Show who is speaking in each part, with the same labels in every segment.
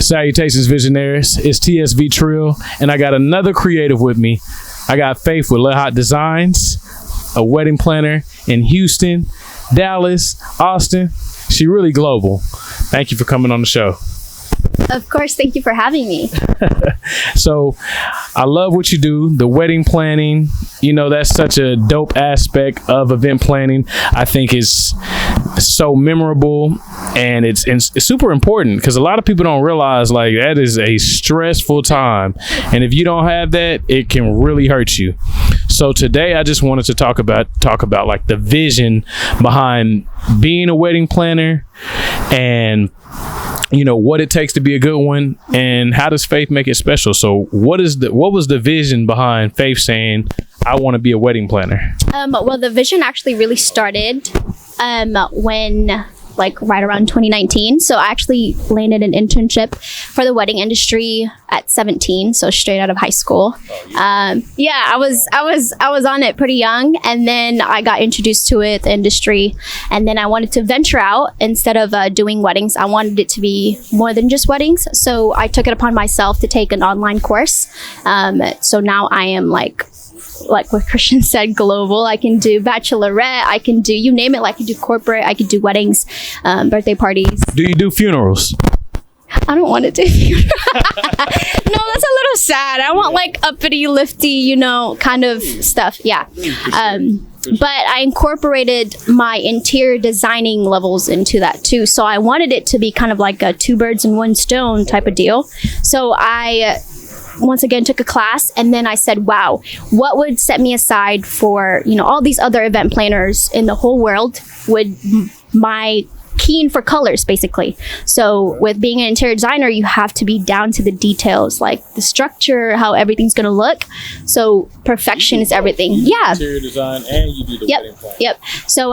Speaker 1: Salutations, visionaries. It's TSV Trill, and I got another creative with me. I got Faith with Lahat Designs, a wedding planner in Houston, Dallas, Austin. She really global. Thank you for coming on the show.
Speaker 2: Of course, thank you for having me.
Speaker 1: So I love what you do, the wedding planning. You know, that's such a dope aspect of event planning. I think is so memorable, and it's super important because a lot of people don't realize like that is a stressful time, and if you don't have that, it can really hurt you. So today I just wanted to talk about like the vision behind being a wedding planner, and you know what it takes to be a good one, and how does Faith make it special. So what was the vision behind Faith saying, I want to be a wedding planner?
Speaker 2: Well, the vision actually really started when right around 2019. So I actually landed an internship for the wedding industry at 17, so straight out of high school. I was on it pretty young, and then I got introduced to it, the industry, and then I wanted to venture out. Instead of doing weddings, I wanted it to be more than just weddings. So I took it upon myself to take an online course. So now I am like what Christian said, global. I can do bachelorette, I can do, you name it, I can do corporate, I can do weddings, birthday parties.
Speaker 1: Do you do funerals?
Speaker 2: I don't want to do funerals. No, that's a little sad. I want like uppity, lifty, kind of stuff. Yeah. But I incorporated my interior designing levels into that too. So I wanted it to be kind of like a two birds in one stone type of deal. So I once again took a class, and then I said, wow, what would set me aside for all these other event planners in the whole world? Would my keen for colors, basically. So with being an interior designer, you have to be down to the details, like the structure, how everything's going to look. So perfection is everything. Yeah.
Speaker 1: Interior design, and you do the wedding plan.
Speaker 2: Yep. So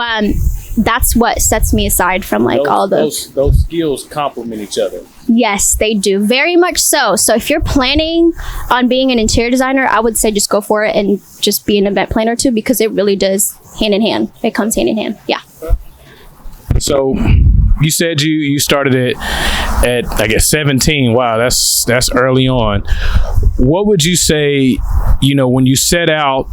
Speaker 2: that's what sets me aside from all
Speaker 1: those skills complement each other.
Speaker 2: Yes, they do. Very much so. So if you're planning on being an interior designer, I would say just go for it and just be an event planner too, because it really does hand in hand. It comes hand in hand. Yeah.
Speaker 1: So you said you started it at, I guess, 17. Wow, that's early on. What would you say, when you set out,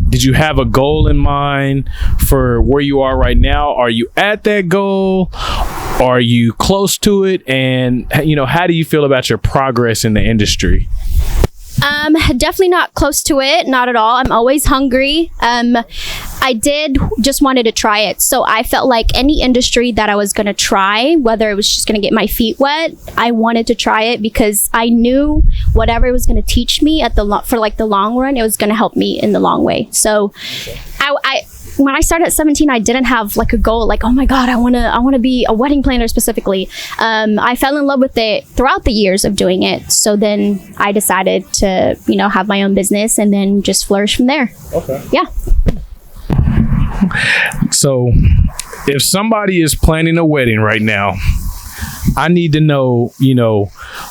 Speaker 1: did you have a goal in mind for where you are right now? Are you at that goal? Are you close to it? And, how do you feel about your progress in the industry?
Speaker 2: Definitely not close to it. Not at all. I'm always hungry. I did just wanted to try it. So I felt like any industry that I was going to try, whether it was just going to get my feet wet, I wanted to try it because I knew whatever it was going to teach me for the long run, it was going to help me in the long way. So I when I started at 17, I didn't have like a goal, like, oh my God, I want to be a wedding planner specifically. I fell in love with it throughout the years of doing it. So then I decided to, have my own business and then just flourish from there. Okay. Yeah.
Speaker 1: So if somebody is planning a wedding right now, I need to know,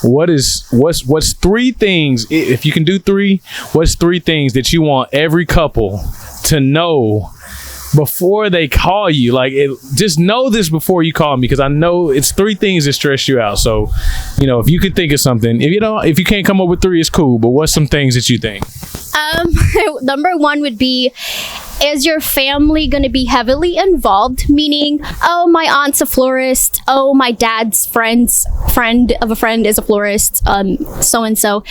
Speaker 1: what's three things, if you can do three, what's three things that you want every couple to know before they call you? Just know this before you call me, because I know it's three things that stress you out. So, if you could think of something, if you can't come up with three, it's cool. But what's some things that you think?
Speaker 2: Number one would be, is your family going to be heavily involved? Meaning, oh, my aunt's a florist. Oh, my dad's friend of a friend is a florist. So-and-so.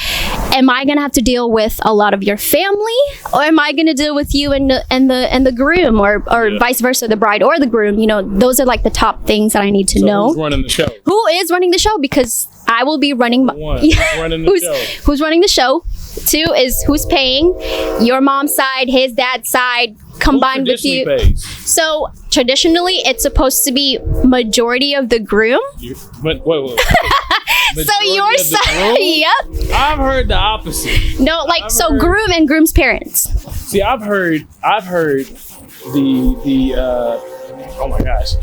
Speaker 2: Am I going to have to deal with a lot of your family? Or am I going to deal with you and the groom, or vice versa, the bride or the groom? Those are like the top things that I need to know.
Speaker 1: Who's running the show?
Speaker 2: Who is running the show? Because I will be running. Who's running the show? Two is who's paying, your mom's side, his dad's side, combined with you.
Speaker 1: Pays?
Speaker 2: So traditionally, it's supposed to be majority of the groom.
Speaker 1: Wait.
Speaker 2: So your side, yep.
Speaker 1: I've heard the opposite.
Speaker 2: No, groom and groom's parents.
Speaker 1: See, I've heard the oh my gosh,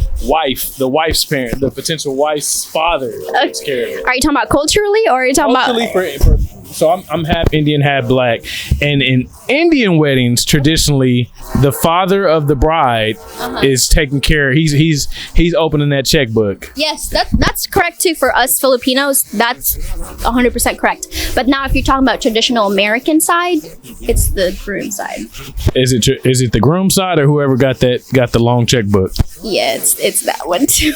Speaker 1: the wife's parent, the potential wife's father takes care of it.
Speaker 2: Are you talking about culturally, or are you talking
Speaker 1: culturally
Speaker 2: about?
Speaker 1: so I'm half Indian, half black, and in Indian weddings, traditionally, the father of the bride is taking care. He's opening that checkbook.
Speaker 2: Yes, that's correct too for us Filipinos. That's 100% correct. But now, if you're talking about traditional American side, it's the groom side.
Speaker 1: Is it the groom side or whoever got the long checkbook?
Speaker 2: Yeah, it's that one too.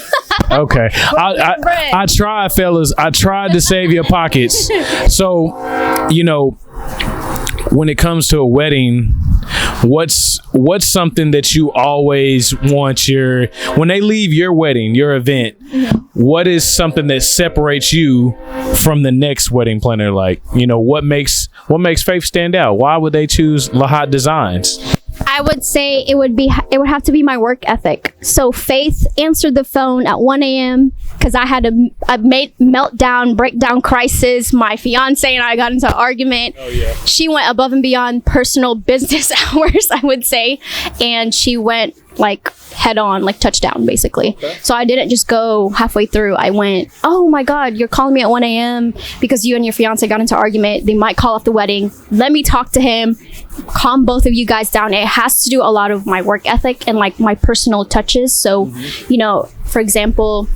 Speaker 1: Okay, I tried, fellas. I tried to save your pockets. So, you know, when it comes to a wedding, what's something that you always want when they leave your wedding, your event, what is something that separates you from the next wedding planner? Like, you know, what makes Faith stand out? Why would they choose Lahat Designs?
Speaker 2: I would say it would have to be my work ethic. So Faith answered the phone at 1 a.m. because I had a meltdown, breakdown crisis. My fiance and I got into an argument. Oh, yeah. She went above and beyond personal business hours, I would say. And she went like head on, like touchdown, basically. Okay. So I didn't just go halfway through. I went, oh my God, you're calling me at 1 a.m. because you and your fiance got into an argument. They might call off the wedding. Let me talk to him, calm both of you guys down. It has to do a lot of my work ethic and like my personal touches. So, you know, for example,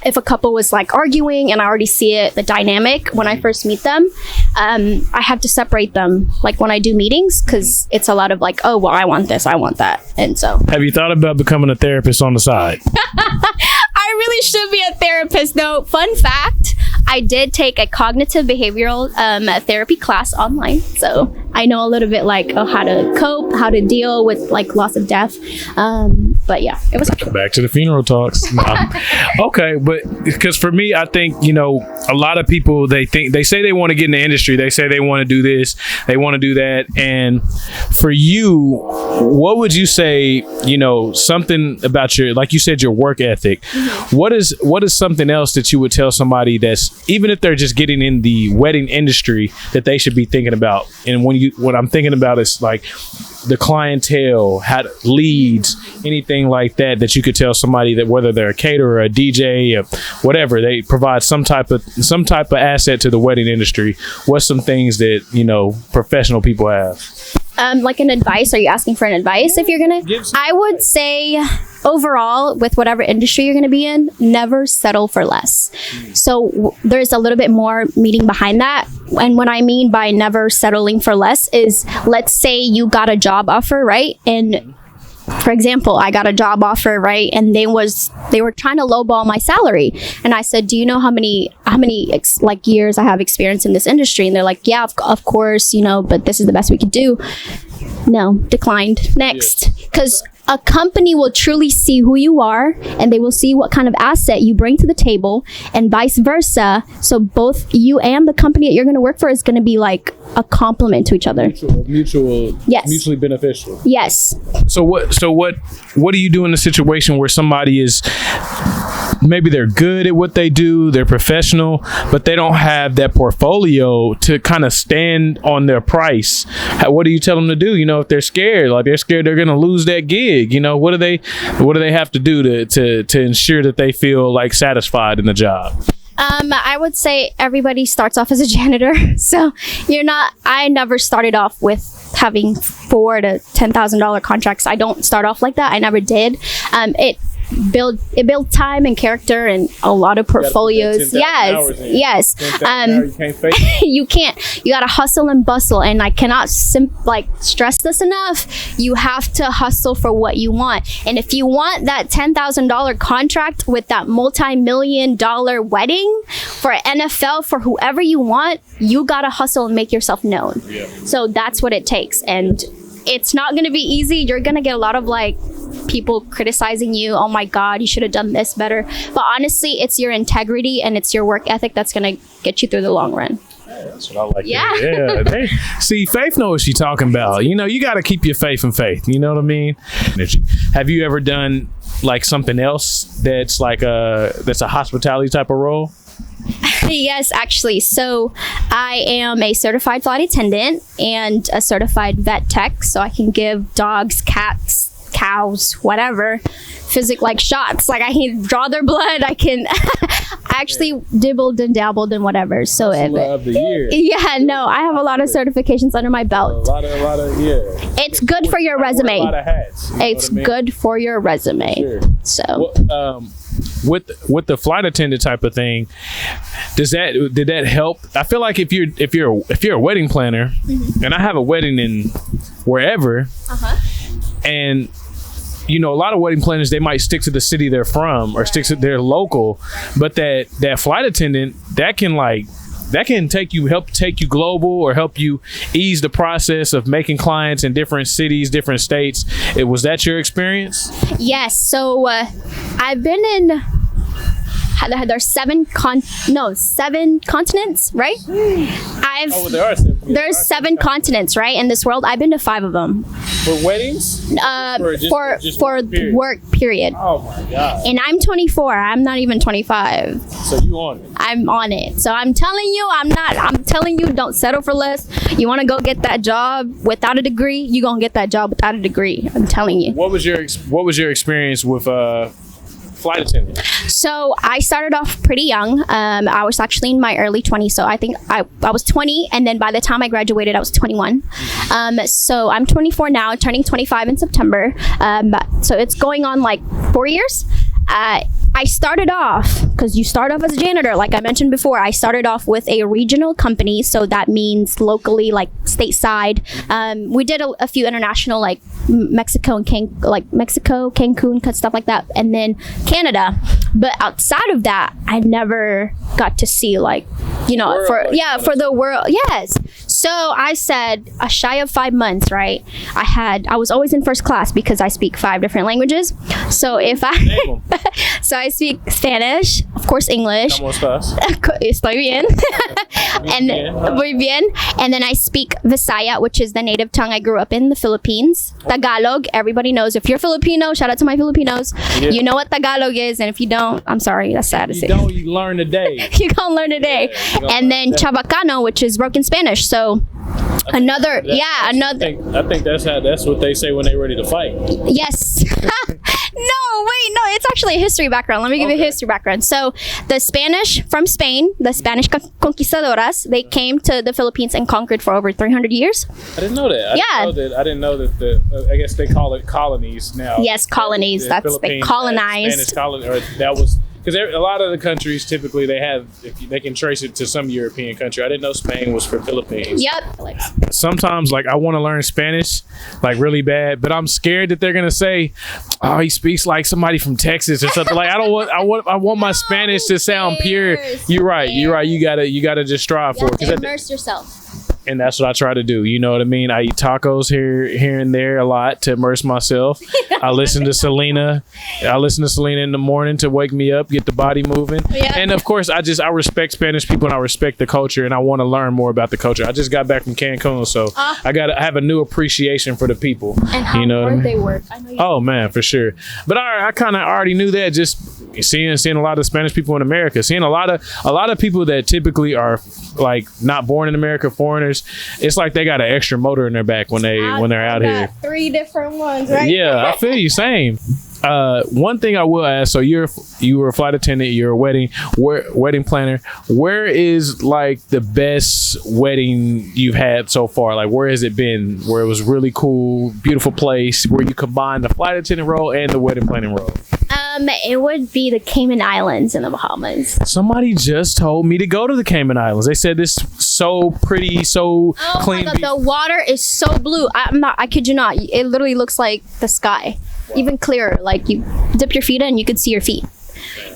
Speaker 2: if a couple was like arguing and I already see the dynamic when I first meet them, I have to separate them like when I do meetings, because it's a lot of like, oh, well, I want this, I want that. And so
Speaker 1: have you thought about becoming a therapist on the side?
Speaker 2: I really should be a therapist. No, fun fact, I did take a cognitive behavioral therapy class online. So I know a little bit like how to cope, how to deal with like loss of death. But yeah, it was
Speaker 1: back to the funeral talks. Okay, but because for me, I think, you know, a lot of people, they say they want to get in the industry. They say they want to do this, they want to do that. And for you, what would you say, you know, something about like you said, your work ethic, what is something else that you would tell somebody that's, even if they're just getting in the wedding industry, that they should be thinking about? And what I'm thinking about is like the clientele, leads, anything like that you could tell somebody, that whether they're a caterer, a DJ, or whatever, they provide some type of asset to the wedding industry. What's some things that, you know, professional people have?
Speaker 2: Like an advice? Are you asking for an advice? If you're gonna, I would say overall, with whatever industry you're gonna be in, never settle for less. So there's a little bit more meaning behind that. And what I mean by never settling for less is, let's say you got a job offer, right? And for example, I got a job offer, right? And they were trying to lowball my salary. And I said, do you know how many years I have experience in this industry? And they're like, yeah, of course, you know, but this is the best we could do. No, declined. Next. Because a company will truly see who you are, and they will see what kind of asset you bring to the table, and vice versa. So both you and the company that you're going to work for is going to be like a compliment to each other.
Speaker 1: Yes. Mutually beneficial.
Speaker 2: Yes.
Speaker 1: So what do you do in a situation where somebody is, maybe they're good at what they do, they're professional, but they don't have that portfolio to kind of stand on their price? What do you tell them to do? You know, if they're scared they're going to lose that gig, you know, what do they have to do to ensure that they feel like satisfied in the job?
Speaker 2: I would say everybody starts off as a janitor. So I never started off with having $4,000 to $10,000 contracts. I don't start off like that. I never did. It built time and character and a lot of portfolios. Yes. You can't. You gotta hustle and bustle, and I cannot stress this enough. You have to hustle for what you want, and if you want that $10,000 contract with that multi-million-dollar wedding for NFL, for whoever you want, you gotta hustle and make yourself known. Yeah. So that's what it takes, and it's not gonna be easy. You're gonna get a lot of people criticizing you. Oh my God, you should have done this better. But honestly, it's your integrity and it's your work ethic that's going to get you through the long run.
Speaker 1: Hey, that's what I like. Yeah. See, Faith knows what she's talking about. You know, you got to keep your faith in faith. You know what I mean? Have you ever done like something else that's like that's a hospitality type of role?
Speaker 2: Yes, actually. So I am a certified flight attendant and a certified vet tech. So I can give dogs, cats, cows, whatever, physic like shots. Like I can draw their blood. I can I actually dibbled and dabbled and whatever. So
Speaker 1: of the year.
Speaker 2: yeah, no, I have a lot of certifications under my belt.
Speaker 1: A lot of yeah.
Speaker 2: It's good for your resume.
Speaker 1: A lot of hats. You know
Speaker 2: It's
Speaker 1: what I mean?
Speaker 2: good for your resume.
Speaker 1: Sure.
Speaker 2: So
Speaker 1: Well, with the flight attendant type of thing, did that help? I feel like if you're a wedding planner, and I have a wedding in wherever, and you know, a lot of wedding planners, they might stick to the city they're from or stick to their local, but that flight attendant that can help take you global or help you ease the process of making clients in different cities, different states. Was that your experience?
Speaker 2: yes, so I've been in. There's seven continents, right?
Speaker 1: There are seven.
Speaker 2: There's seven continents, right, in this world. I've been to 5 of them.
Speaker 1: For weddings?
Speaker 2: For work period.
Speaker 1: Oh my god!
Speaker 2: And I'm 24. I'm not even 25.
Speaker 1: So you on it?
Speaker 2: I'm on it. So I'm telling you, don't settle for less. You want to go get that job without a degree, you're gonna get that job without a degree. I'm telling you.
Speaker 1: What was your experience with flight attendant?
Speaker 2: So I started off pretty young. I was actually in my early 20s. So I think I was 20, and then by the time I graduated, I was 21. So I'm 24 now, turning 25 in September. So it's going on like 4 years. I started off, because you start off as a janitor, like I mentioned before, I started off with a regional company. So that means locally, like stateside. We did a few international, like Mexico, Cancun, stuff like that. And then Canada. But outside of that, I never got to see for the world. Yes. So I said, shy of 5 months, right? I was always in first class because I speak 5 different languages. So so I speak Spanish, of course English.
Speaker 1: ¿Cómo estás?
Speaker 2: Estoy bien. Muy bien. And then I speak Visaya, which is the native tongue. I grew up in the Philippines. Tagalog, everybody knows. If you're Filipino, shout out to my Filipinos. Yeah. You know what Tagalog is, and if you don't, I'm sorry, that's sad to say.
Speaker 1: You learn today.
Speaker 2: You gonna learn today. Yeah, and then Chabacano, which is broken Spanish. So I
Speaker 1: think that's what they say when they're ready to fight.
Speaker 2: Yes. No, it's actually a history background. Let me give you a history background. So the Spanish from Spain, the Spanish conquistadoras, they came to the Philippines and conquered for over 300 years.
Speaker 1: I didn't know that. I didn't know that I guess they call it colonies now.
Speaker 2: Yes, colonies. They colonized.
Speaker 1: Spanish colony, or that was because a lot of the countries typically they can trace it to some European country. I didn't know Spain was for Philippines.
Speaker 2: Yep.
Speaker 1: Sometimes I want to learn Spanish really bad, but I'm scared that they're gonna say, "Oh, he speaks like somebody from Texas or something." Like I want my Spanish to sound pure. You're right. You gotta just strive for it.
Speaker 2: Immerse yourself.
Speaker 1: And that's what I try to do. You know what I mean? I eat tacos here and there a lot to immerse myself. I listen to Selena. In the morning to wake me up, get the body moving. Yeah. And of course, I respect Spanish people and I respect the culture and I want to learn more about the culture. I just got back from Cancun, so I have a new appreciation for the people.
Speaker 2: And how hard they work.
Speaker 1: Oh man, for sure. But I kind of already knew that just seeing a lot of Spanish people in America, seeing a lot of people that typically are not born in America, foreigners. It's like they got an extra motor in their back when they're out here.
Speaker 2: 3 different ones, right?
Speaker 1: Yeah, I feel you. Same. One thing I will ask, so you were a flight attendant, you're a wedding planner. Where is the best wedding you've had so far? Where has it been? Where it was really cool, beautiful place where you combine the flight attendant role and the wedding planning role?
Speaker 2: It would be the Cayman Islands in the Bahamas.
Speaker 1: Somebody just told me to go to the Cayman Islands. They said it's so pretty, so clean.
Speaker 2: Oh my God, the water is so blue. I kid you not. It literally looks like the sky. Wow. Even clearer. You dip your feet in, you could see your feet.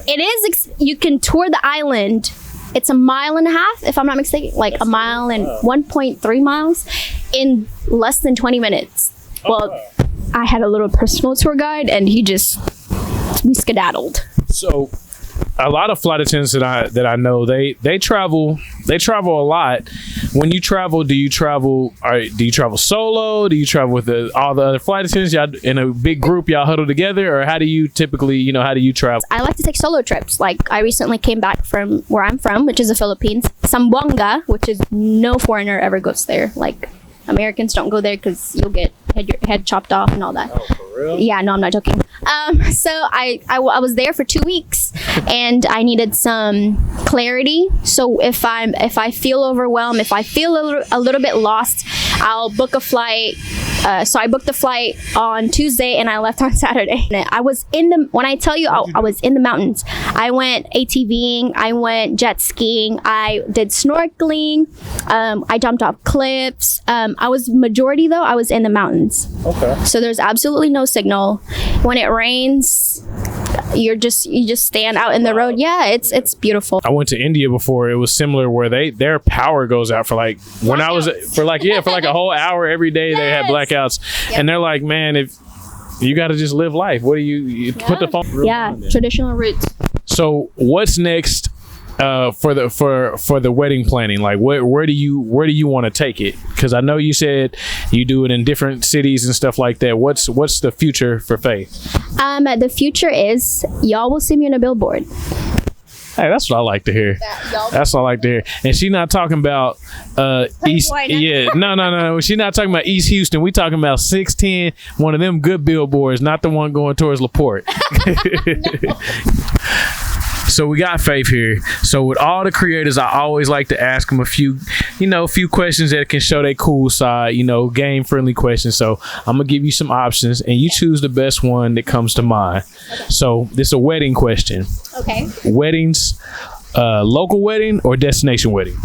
Speaker 2: It is. You can tour the island. It's 1.5 miles, if I'm not mistaken. A mile and 1.3 miles in less than 20 minutes. Well, I had a little personal tour guide, and we skedaddled.
Speaker 1: So a lot of flight attendants that I know, they travel a lot. When you travel, do you travel solo? Do you travel with all the other flight attendants? Y'all in a big group, y'all huddle together, or how do you typically, how do you travel?
Speaker 2: I like to take solo trips. I recently came back from where I'm from, which is the Philippines, Zamboanga, which is no foreigner ever goes there. Americans don't go there because you'll get your head chopped off and all that. Yeah, no, I'm not joking. So I was there for 2 weeks, and I needed some clarity. So if I feel overwhelmed, if I feel a little bit lost, I'll book a flight. So I booked the flight on Tuesday and I left on Saturday. I was when I tell you I was in the mountains, I went ATVing, I went jet skiing, I did snorkeling, I jumped off cliffs. I was in the mountains.
Speaker 1: Okay.
Speaker 2: So there's absolutely no signal. When it rains, you just stand out in the road. Yeah, it's beautiful.
Speaker 1: I went to India before. It was similar where their power goes out for like for like a whole hour every day. They had blackouts, and they're like, man, if you got to just live life, what do you put the phone?
Speaker 2: Yeah, traditional roots.
Speaker 1: So what's next for the wedding planning? Like where do you want to take it? Because I know you said you do it in different cities and stuff like that. What's the future for Faith?
Speaker 2: The future is y'all will see me on a billboard.
Speaker 1: Hey, that's what I like to hear. That's what I like to hear. And she's not talking about East. Yeah, no. She's not talking about East Houston. We talking about 610, one of them good billboards, not the one going towards LaPorte. So we got Faith here. So with all the creators, I always like to ask them a few questions that can show their cool side, game friendly questions. So I'm gonna give you some options and you choose the best one that comes to mind. Okay. So this is a wedding question.
Speaker 2: Okay.
Speaker 1: Weddings, local wedding or destination wedding?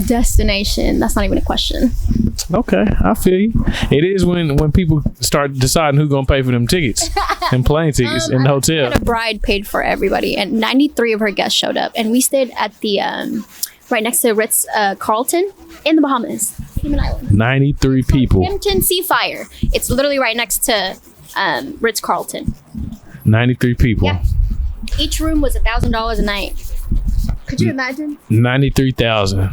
Speaker 2: Destination. That's not even a question.
Speaker 1: Okay, I feel you. It is when people start deciding who's gonna pay for them tickets and plane tickets in the hotel.
Speaker 2: A bride paid for everybody, and 93 of her guests showed up, and we stayed at the right next to Ritz Carlton in the Bahamas, Cayman Islands.
Speaker 1: 93 people.
Speaker 2: Hampton Seafire. It's literally right next to Ritz Carlton.
Speaker 1: 93 people.
Speaker 2: Yeah. Each room was $1,000 a night. Could you imagine?
Speaker 1: 93,000.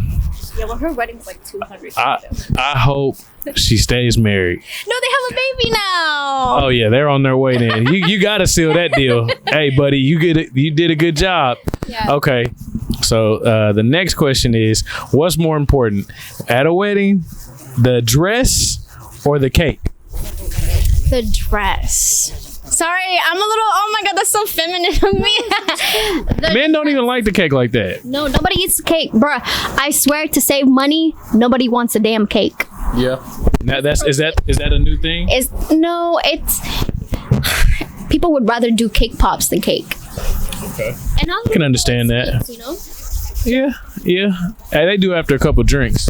Speaker 2: Yeah, well, her wedding was like 200.
Speaker 1: I hope she stays married.
Speaker 2: No, they have a baby now.
Speaker 1: Oh yeah, they're on their way then. You got to seal that deal. Hey, buddy, you did a good job.
Speaker 2: Yeah.
Speaker 1: Okay, so the next question is, what's more important at a wedding, the dress or the cake?
Speaker 2: The dress. Sorry, I'm a little, oh my God, that's so feminine of me.
Speaker 1: Men don't even like the cake like that.
Speaker 2: No, nobody eats cake. Bruh, I swear to save money, nobody wants a damn cake.
Speaker 1: Yeah. Now is that a new thing?
Speaker 2: It's people would rather do cake pops than cake.
Speaker 1: Okay.
Speaker 2: And I
Speaker 1: can understand that. Yeah. Hey, they do after a couple drinks.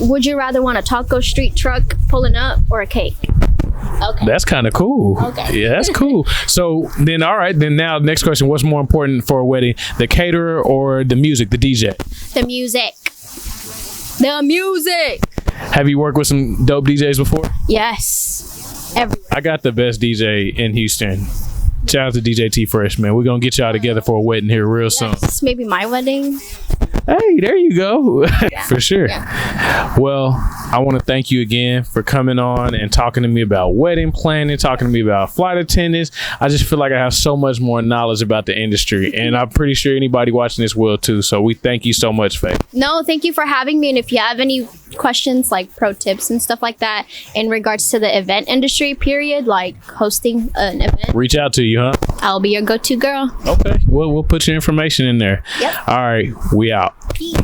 Speaker 2: Would you rather want a taco street truck pulling up or a cake? Okay.
Speaker 1: That's kind of cool.
Speaker 2: Okay.
Speaker 1: Yeah, that's cool. So then, all right. Then now, next question: what's more important for a wedding, the caterer or the music, the DJ?
Speaker 2: The music. The music.
Speaker 1: Have you worked with some dope DJs before?
Speaker 2: Yes. Everywhere.
Speaker 1: I got the best DJ in Houston. Shout out to DJ T Fresh, man. We're gonna get y'all together for a wedding here real soon.
Speaker 2: Maybe my wedding.
Speaker 1: Hey, there you go.
Speaker 2: Yeah.
Speaker 1: For sure.
Speaker 2: Yeah.
Speaker 1: Well, I want to thank you again for coming on and talking to me about wedding planning, talking to me about flight attendants. I just feel like I have so much more knowledge about the industry, and I'm pretty sure anybody watching this will too. So we thank you so much, Faith.
Speaker 2: No, thank you for having me. And if you have any questions, like pro tips and stuff like that in regards to the event industry, period, like hosting an event,
Speaker 1: reach out to you, huh?
Speaker 2: I'll be your go-to girl.
Speaker 1: Okay. We'll put your information in there.
Speaker 2: Yep.
Speaker 1: All right. We out.
Speaker 2: Peace.